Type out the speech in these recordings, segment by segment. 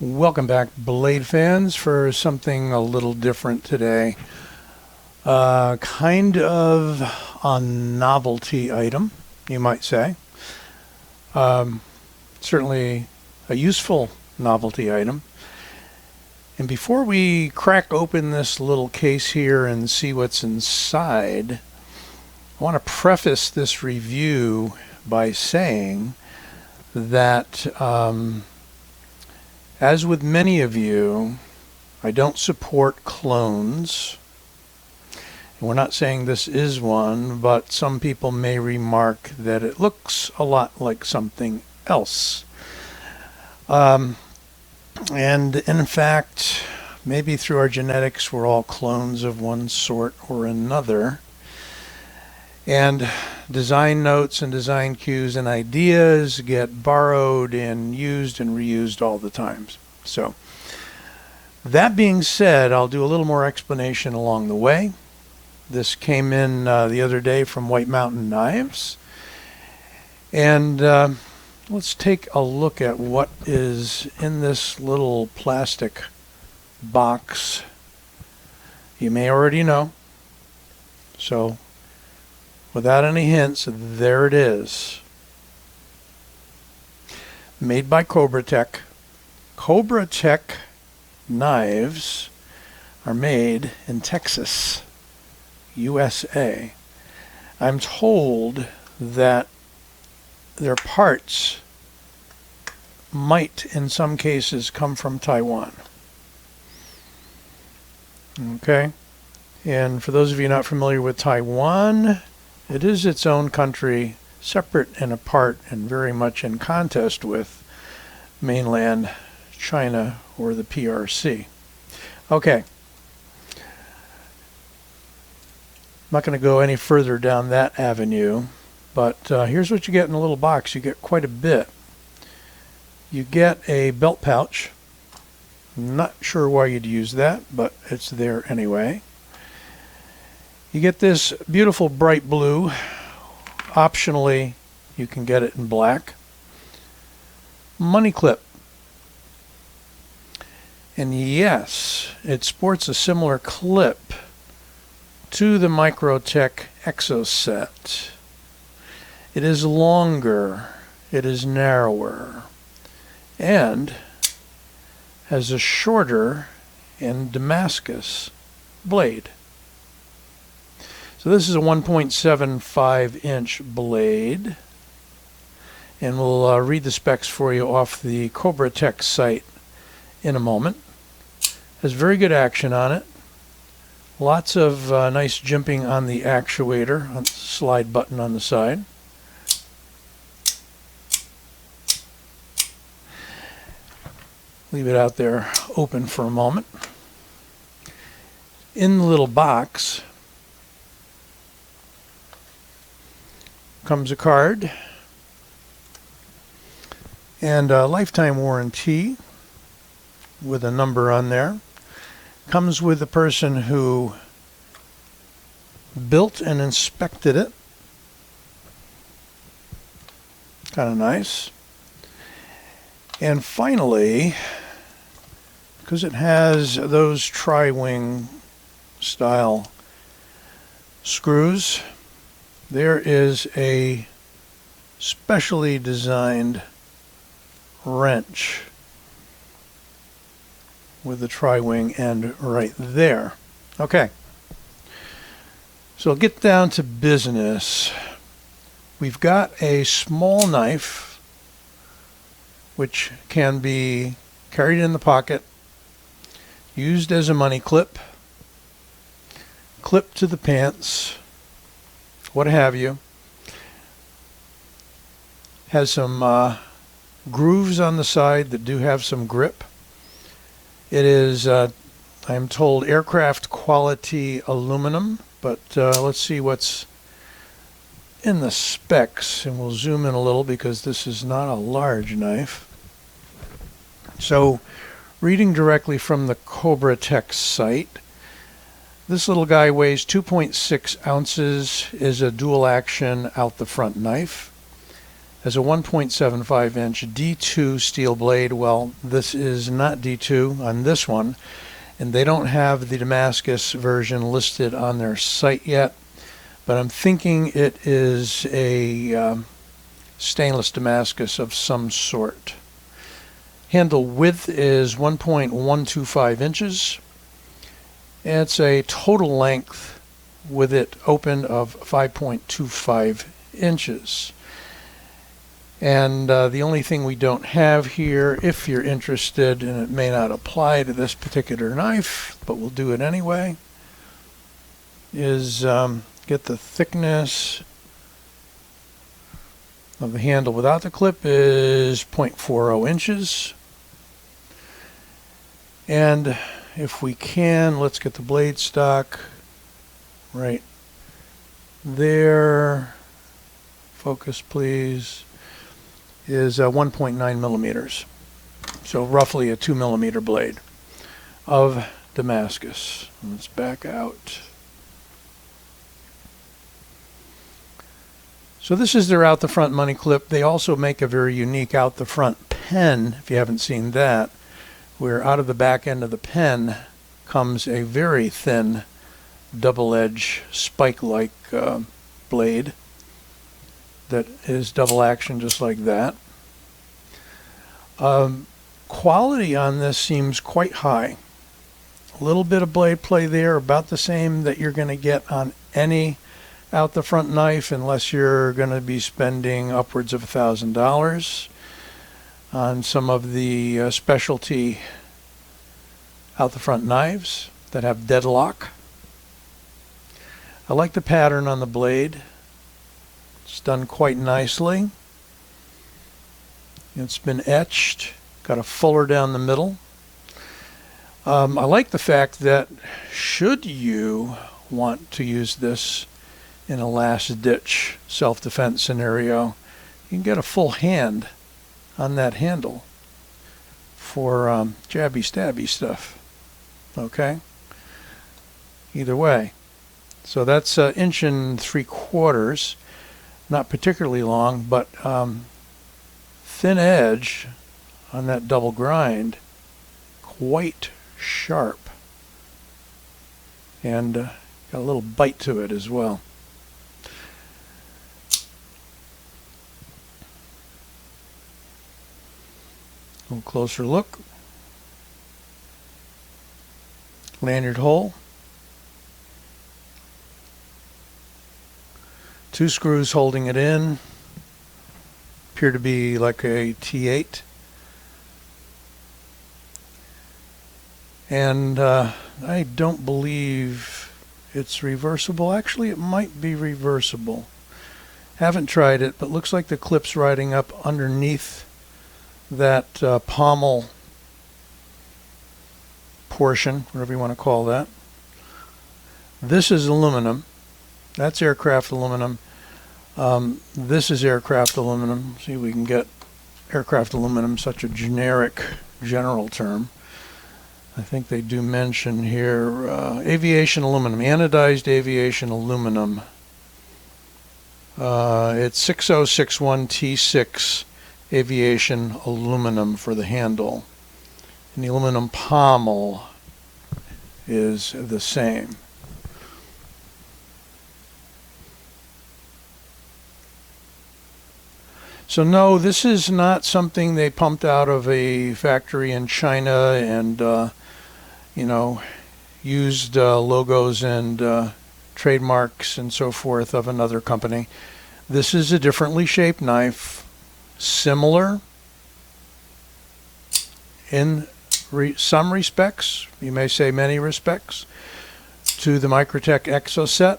Welcome back, Blade fans, for something a little different today. Kind of a novelty item, you might say. Certainly a useful novelty item. And before we crack open this little case here and see what's inside, I want to preface this review by saying that as with many of you, I don't support clones. And we're not saying this is one, but some people may remark that it looks a lot like something else. And in fact, maybe through our genetics, we're all clones of one sort or another. And design notes and design cues and ideas get borrowed and used and reused all the time. So, that being said, I'll do a little more explanation along the way. This came in the other day from White Mountain Knives. And let's take a look at what is in this little plastic box. You may already know. So, without any hints, there it is. Made by Cobra Tech. Cobra Tech knives are made in Texas, USA. I'm told that their parts might, in some cases, come from Taiwan. Okay? And for those of you not familiar with Taiwan, it is its own country, separate and apart, and very much in contest with mainland China or the PRC. Okay. I'm not going to go any further down that avenue, but here's what you get in a little box. You get quite a bit. You get a belt pouch. I'm not sure why you'd use that, but it's there anyway. You get this beautiful bright blue. Optionally, you can get it in black. Money clip. And yes, it sports a similar clip to the Microtech Exocet. It is longer, it is narrower, and has a shorter and Damascus blade. So this is a 1.75 inch blade, and we'll read the specs for you off the Cobra Tech site in a moment. Has very good action on it. Lots of nice jimping on the actuator, on the slide button on the side. Leave it out there open for a moment. In the little box comes a card and a lifetime warranty with a number on there. Comes with the person who built and inspected it. Kind of nice. And finally, because it has those tri-wing style screws, there is a specially designed wrench with the tri-wing end right there. Okay, so get down to business. We've got a small knife which can be carried in the pocket, used as a money clip, clipped to the pants, what have you. Has some grooves on the side that do have some grip. It is, I'm told, aircraft quality aluminum, but let's see what's in the specs, and we'll zoom in a little because this is not a large knife. So, reading directly from the Cobra Tech site, this little guy weighs 2.6 ounces, is a dual action out the front knife. has a 1.75 inch D2 steel blade. Well, this is not D2 on this one, and they don't have the Damascus version listed on their site yet, but I'm thinking it is a stainless Damascus of some sort. Handle width is 1.125 inches. It's a total length with it open of 5.25 inches. And the only thing we don't have here, if you're interested, and it may not apply to this particular knife, but we'll do it anyway, is get the thickness of the handle without the clip is 0.40 inches. And if we can, let's get the blade stock right there. Focus, please. Is 1.9 millimeters. So roughly a 2 millimeter blade of Damascus. Let's back out. So this is their out the front money clip. They also make a very unique out the front pen, if you haven't seen that, where out of the back end of the pen comes a very thin double-edge spike-like blade that is double action just like that. Quality on this seems quite high. A little bit of blade play there, about the same that you're going to get on any out the front knife, unless you're going to be spending upwards of $1,000 on some of the specialty out the front knives that have deadlock. I like the pattern on the blade. It's done quite nicely. It's been etched, got a fuller down the middle. I like the fact that should you want to use this in a last-ditch self-defense scenario, you can get a full hand on that handle for jabby-stabby stuff. Okay? Either way. So that's 1 3/4 inches. Not particularly long, but thin edge on that double grind, quite sharp, and got a little bite to it as well. A little closer look. Lanyard hole. 2 screws holding it in. Appear to be like a T8. And I don't believe it's reversible. Actually, it might be reversible. Haven't tried it, but looks like the clip's riding up underneath that pommel portion, whatever you want to call that. This is aluminum. That's aircraft aluminum. This is aircraft aluminum. See if we can get aircraft aluminum, such a generic, general term. I think they do mention here aviation aluminum, anodized aviation aluminum. It's 6061T6 aviation aluminum for the handle. And the aluminum pommel is the same. So no, this is not something they pumped out of a factory in China and you know, used logos and trademarks and so forth of another company. This is a differently shaped knife, similar in some respects, you may say many respects, to the Microtech Exocet.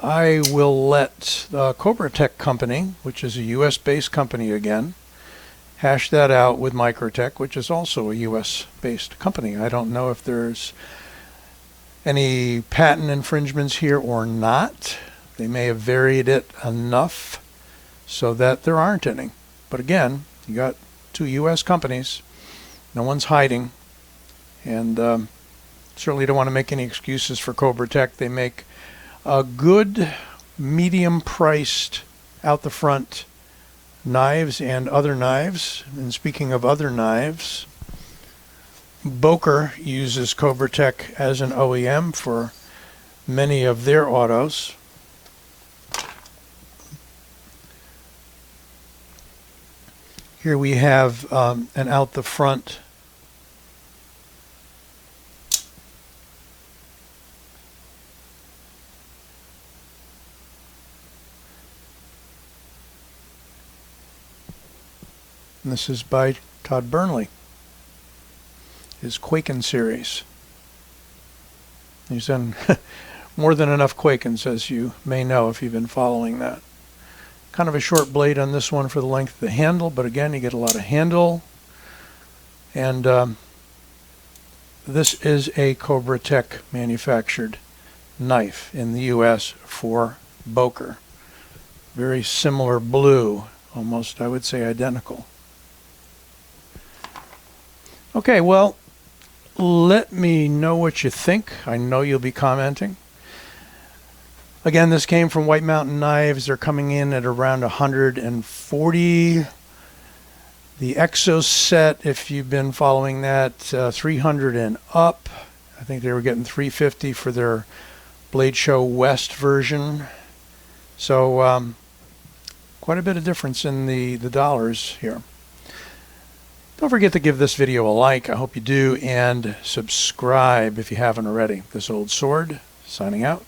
I will let the Cobra Tech company, which is a US-based company again, hash that out with Microtech, which is also a US-based company. I don't know if there's any patent infringements here or not. They may have varied it enough so that there aren't any. But again, you got 2 US companies. No one's hiding. And certainly don't want to make any excuses for Cobra Tech. They make a good medium-priced out the front knives and other knives. And speaking of other knives, Boker uses Cobra Tech as an OEM for many of their autos. Here we have an out the front and this is by Todd Burnley, his Quaken series. He's done more than enough Quakens, as you may know if you've been following that. Kind of a short blade on this one for the length of the handle, but again, you get a lot of handle. And this is a Cobra Tech manufactured knife in the US for Boker. Very similar blue, almost I would say identical. Okay, well, let me know what you think. I know you'll be commenting. Again, this came from White Mountain Knives. They're coming in at around 140. The Exo set, if you've been following that, 300 and up. I think they were getting 350 for their Blade Show West version. So quite a bit of difference in the dollars here. Don't forget to give this video a like. I hope you do, and subscribe if you haven't already. This Old Sword, signing out.